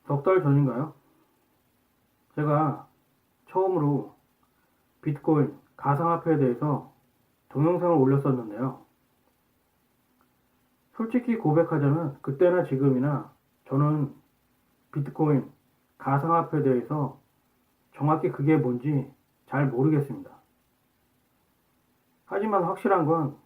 석 달 전인가요? 제가 처음으로 비트코인 가상화폐에 대해서 동영상을 올렸었는데요. 솔직히 고백하자면 그때나 지금이나 저는 비트코인 가상화폐에 대해서 정확히 그게 뭔지 잘 모르겠습니다. 하지만 확실한 건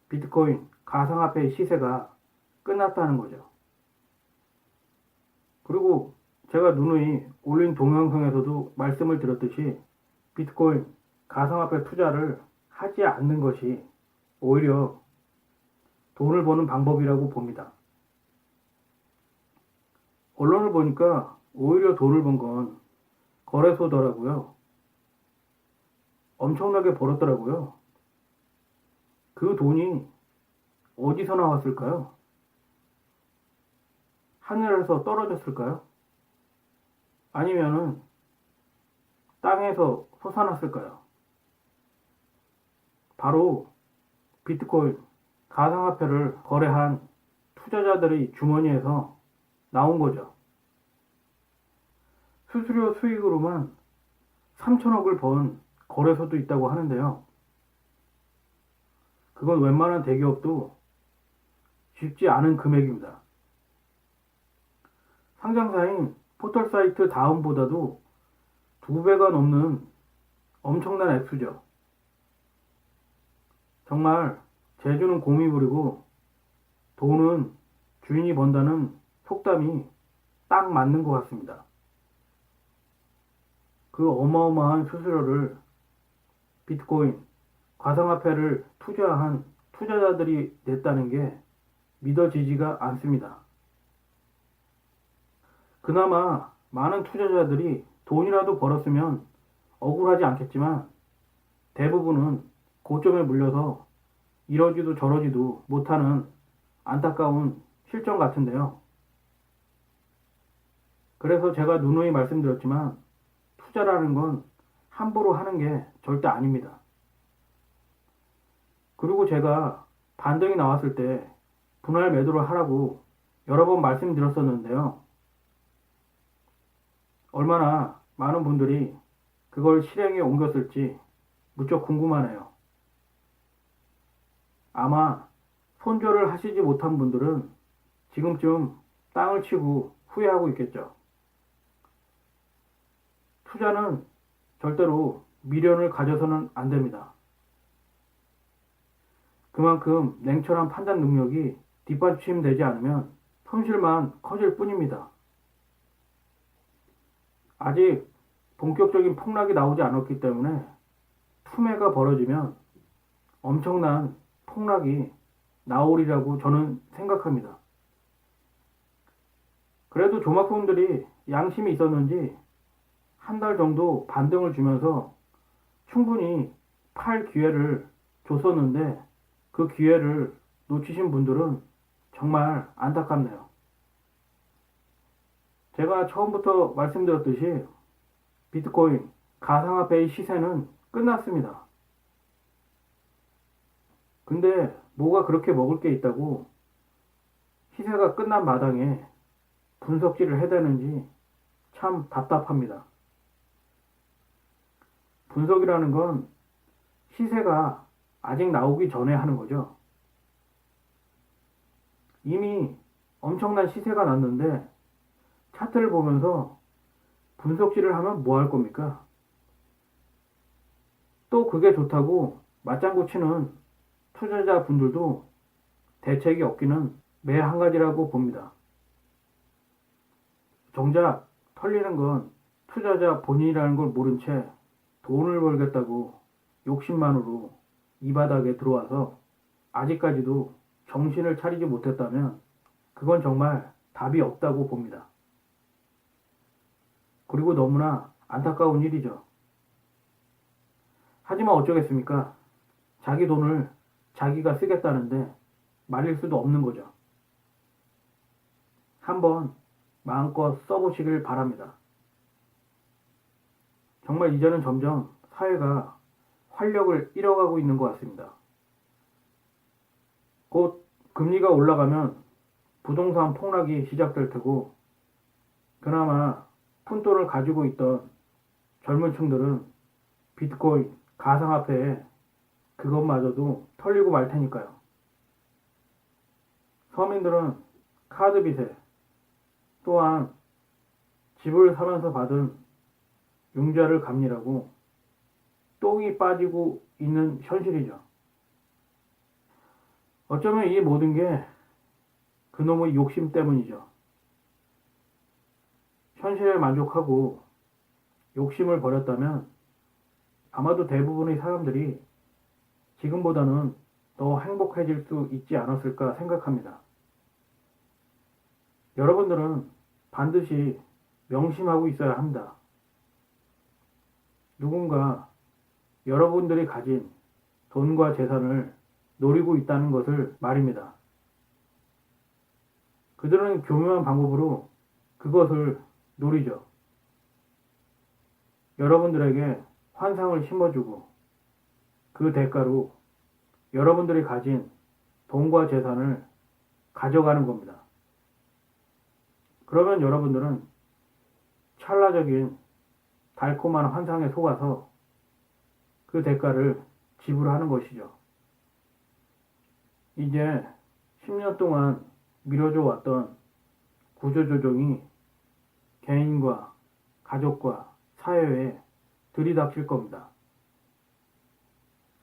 비트코인 가상화폐의 시세가 끝났다는 거죠. 그리고 제가 누누이 올린 동영상에서도 말씀을 드렸듯이 비트코인 가상화폐 투자를 하지 않는 것이 오히려 돈을 버는 방법이라고 봅니다. 언론을 보니까 오히려 돈을 번 건 거래소더라고요. 엄청나게 벌었더라고요. 그 돈이 어디서 나왔을까요? 하늘에서 떨어졌을까요? 아니면은 땅에서 솟아났을까요? 바로 비트코인 가상화폐를 거래한 투자자들의 주머니에서 나온 거죠. 수수료 수익으로만 3천억을 번 거래소도 있다고 하는데요. 그건 웬만한 대기업도 쉽지 않은 금액입니다. 상장사인 포털사이트 다음보다도 2배가 넘는 엄청난 액수죠. 정말 재주는 곰이 부리고 돈은 주인이 번다는 속담이 딱 맞는 것 같습니다. 그 어마어마한 수수료를 비트코인, 가상화폐를 투자한 투자자들이 냈다는 게 믿어지지가 않습니다. 그나마 많은 투자자들이 돈이라도 벌었으면 억울하지 않겠지만 대부분은 고점에 물려서 이러지도 저러지도 못하는 안타까운 실정 같은데요. 그래서 제가 누누이 말씀드렸지만 투자라는 건 함부로 하는 게 절대 아닙니다. 그리고 제가 반등이 나왔을 때 분할 매도를 하라고 여러 번 말씀드렸었는데요. 얼마나 많은 분들이 그걸 실행에 옮겼을지 무척 궁금하네요. 아마 손절을 하시지 못한 분들은 지금쯤 땅을 치고 후회하고 있겠죠. 투자는 절대로 미련을 가져서는 안 됩니다. 그만큼 냉철한 판단 능력이 뒷받침되지 않으면 손실만 커질 뿐입니다. 아직 본격적인 폭락이 나오지 않았기 때문에 투매가 벌어지면 엄청난 폭락이 나오리라고 저는 생각합니다. 그래도 조막분들이 양심이 있었는지 한 달 정도 반등을 주면서 충분히 팔 기회를 줬었는데 그 기회를 놓치신 분들은 정말 안타깝네요. 제가 처음부터 말씀드렸듯이 비트코인 가상화폐의 시세는 끝났습니다. 근데 뭐가 그렇게 먹을 게 있다고 시세가 끝난 마당에 분석질을 해대는지 참 답답합니다. 분석이라는 건 시세가 아직 나오기 전에 하는 거죠. 이미 엄청난 시세가 났는데 차트를 보면서 분석질을 하면 뭐 할 겁니까? 또 그게 좋다고 맞장구 치는 투자자 분들도 대책이 없기는 매 한 가지라고 봅니다. 정작 털리는 건 투자자 본인이라는 걸 모른 채 돈을 벌겠다고 욕심만으로 이 바닥에 들어와서 아직까지도 정신을 차리지 못했다면 그건 정말 답이 없다고 봅니다. 그리고 너무나 안타까운 일이죠. 하지만 어쩌겠습니까? 자기 돈을 자기가 쓰겠다는데 말릴 수도 없는 거죠. 한번 마음껏 써보시길 바랍니다. 정말 이제는 점점 사회가 활력을 잃어가고 있는 것 같습니다. 곧 금리가 올라가면 부동산 폭락이 시작될 테고 그나마 푼돈을 가지고 있던 젊은 층들은 비트코인, 가상화폐에 그것마저도 털리고 말 테니까요. 서민들은 카드 빚에 또한 집을 사면서 받은 융자를 갚느라고 똥이 빠지고 있는 현실이죠. 어쩌면 이 모든 게 그놈의 욕심 때문이죠. 현실에 만족하고 욕심을 버렸다면 아마도 대부분의 사람들이 지금보다는 더 행복해질 수 있지 않았을까 생각합니다. 여러분들은 반드시 명심하고 있어야 합니다. 누군가 여러분들이 가진 돈과 재산을 노리고 있다는 것을 말입니다. 그들은 교묘한 방법으로 그것을 노리죠. 여러분들에게 환상을 심어주고 그 대가로 여러분들이 가진 돈과 재산을 가져가는 겁니다. 그러면 여러분들은 찰나적인 달콤한 환상에 속아서 그 대가를 지불하는 것이죠. 이제 10년 동안 미뤄져 왔던 구조조정이 개인과 가족과 사회에 들이닥칠 겁니다.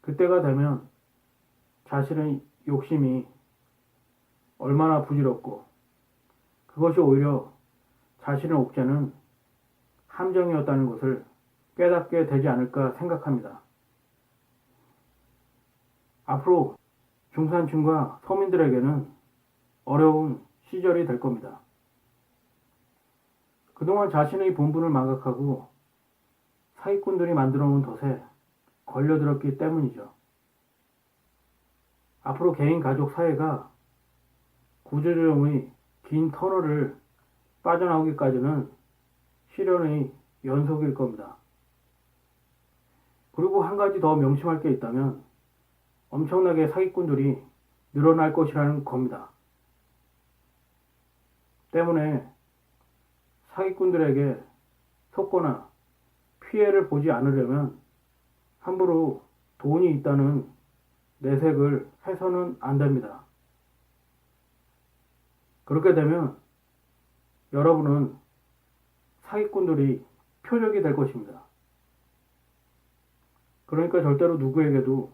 그때가 되면 자신의 욕심이 얼마나 부질없고 그것이 오히려 자신을 옥죄는 함정이었다는 것을 깨닫게 되지 않을까 생각합니다. 앞으로 중산층과 서민들에게는 어려운 시절이 될 겁니다. 그동안 자신의 본분을 망각하고 사기꾼들이 만들어 놓은 덫에 걸려들었기 때문이죠. 앞으로 개인, 가족, 사회가 구조조정의 긴 터널을 빠져나오기까지는 시련의 연속일 겁니다. 그리고 한 가지 더 명심할 게 있다면 엄청나게 사기꾼들이 늘어날 것이라는 겁니다. 때문에 사기꾼들에게 속거나 피해를 보지 않으려면 함부로 돈이 있다는 내색을 해서는 안 됩니다. 그렇게 되면 여러분은 사기꾼들이 표적이 될 것입니다. 그러니까 절대로 누구에게도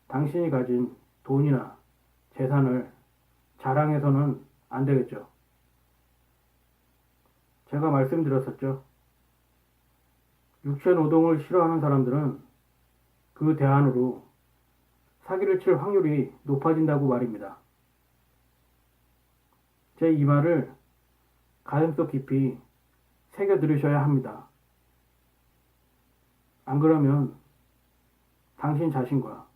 당신이 가진 돈이나 재산을 자랑해서는 안 되겠죠. 제가 말씀드렸었죠. 육체 노동을 싫어하는 사람들은 그 대안으로 사기를 칠 확률이 높아진다고 말입니다. 제 이 말을 가슴속 깊이 새겨 들으셔야 합니다. 안 그러면 당신 자신과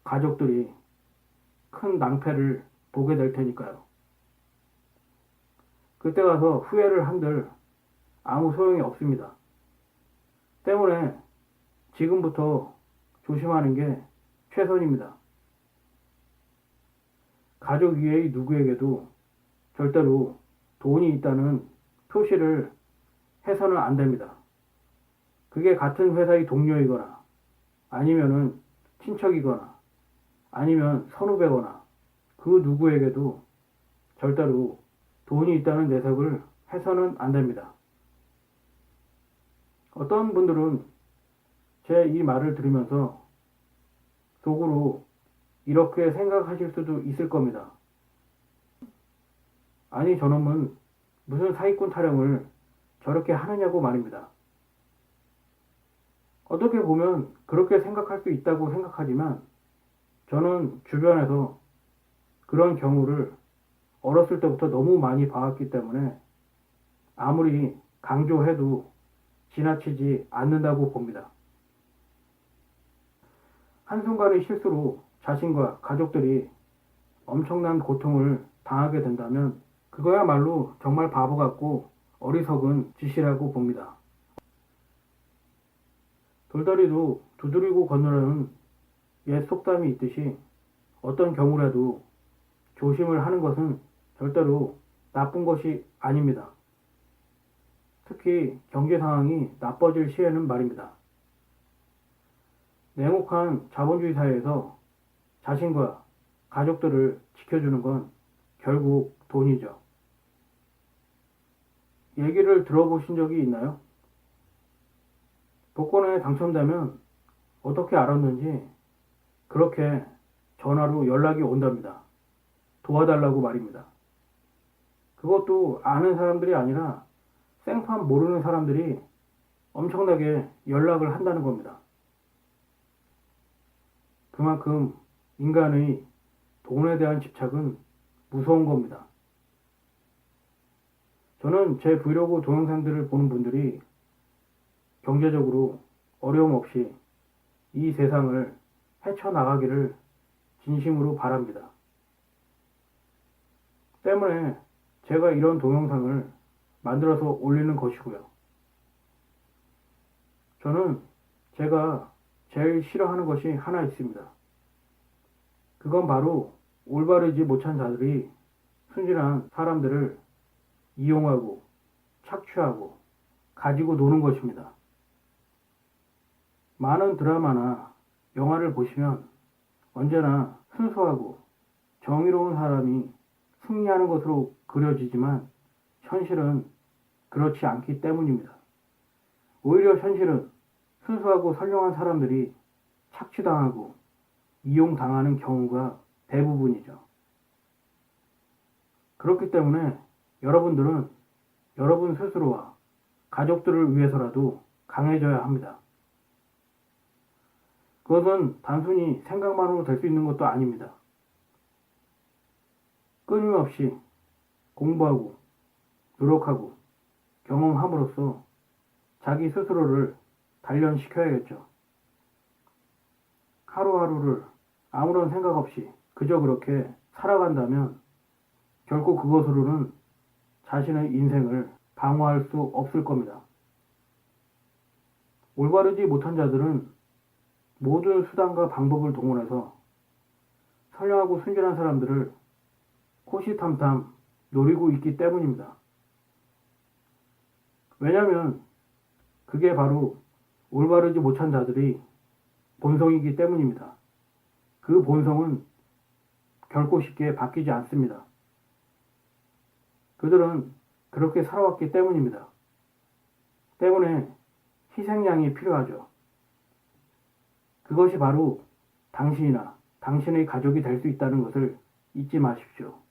가족들이 큰 낭패를 보게 될 테니까요. 그때 가서 후회를 한들 아무 소용이 없습니다. 때문에 지금부터 조심하는 게 최선입니다. 가족 위의 누구에게도 절대로 돈이 있다는 표시를 해서는 안 됩니다. 그게 같은 회사의 동료이거나 아니면은 친척이거나 아니면 선후배거나 그 누구에게도 절대로 돈이 있다는 내색을 해서는 안 됩니다. 어떤 분들은 제 이 말을 들으면서 속으로 이렇게 생각하실 수도 있을 겁니다. 아니 저놈은 무슨 사기꾼 타령을 저렇게 하느냐고 말입니다. 어떻게 보면 그렇게 생각할 수 있다고 생각하지만 저는 주변에서 그런 경우를 어렸을 때부터 너무 많이 봐왔기 때문에 아무리 강조해도 지나치지 않는다고 봅니다. 한순간의 실수로 자신과 가족들이 엄청난 고통을 당하게 된다면 그거야말로 정말 바보 같고 어리석은 짓이라고 봅니다. 돌다리도 두드리고 건너라는 옛 속담이 있듯이 어떤 경우라도 조심을 하는 것은 절대로 나쁜 것이 아닙니다. 특히 경제 상황이 나빠질 시에는 말입니다. 냉혹한 자본주의 사회에서 자신과 가족들을 지켜주는 건 결국 돈이죠. 얘기를 들어보신 적이 있나요? 복권에 당첨되면 어떻게 알았는지 그렇게 전화로 연락이 온답니다. 도와달라고 말입니다. 그것도 아는 사람들이 아니라 생판 모르는 사람들이 엄청나게 연락을 한다는 겁니다. 그만큼 인간의 돈에 대한 집착은 무서운 겁니다. 저는 제 브이로그 동영상들을 보는 분들이 경제적으로 어려움 없이 이 세상을 헤쳐나가기를 진심으로 바랍니다. 때문에 제가 이런 동영상을 만들어서 올리는 것이고요. 저는 제가 제일 싫어하는 것이 하나 있습니다. 그건 바로 올바르지 못한 자들이 순진한 사람들을 이용하고 착취하고 가지고 노는 것입니다. 많은 드라마나 영화를 보시면 언제나 순수하고 정의로운 사람이 승리하는 것으로 그려지지만 현실은 그렇지 않기 때문입니다. 오히려 현실은 순수하고 선량한 사람들이 착취당하고 이용당하는 경우가 대부분이죠. 그렇기 때문에 여러분들은 여러분 스스로와 가족들을 위해서라도 강해져야 합니다. 그것은 단순히 생각만으로 될 수 있는 것도 아닙니다. 끊임없이 공부하고 노력하고 경험함으로써 자기 스스로를 단련시켜야겠죠. 하루하루를 아무런 생각 없이 그저 그렇게 살아간다면 결코 그것으로는 자신의 인생을 방어할 수 없을 겁니다. 올바르지 못한 자들은 모든 수단과 방법을 동원해서 선량하고 순진한 사람들을 호시탐탐 노리고 있기 때문입니다. 왜냐하면 그게 바로 올바르지 못한 자들이 본성이기 때문입니다. 그 본성은 결코 쉽게 바뀌지 않습니다. 그들은 그렇게 살아왔기 때문입니다. 때문에 희생양이 필요하죠. 그것이 바로 당신이나 당신의 가족이 될 수 있다는 것을 잊지 마십시오.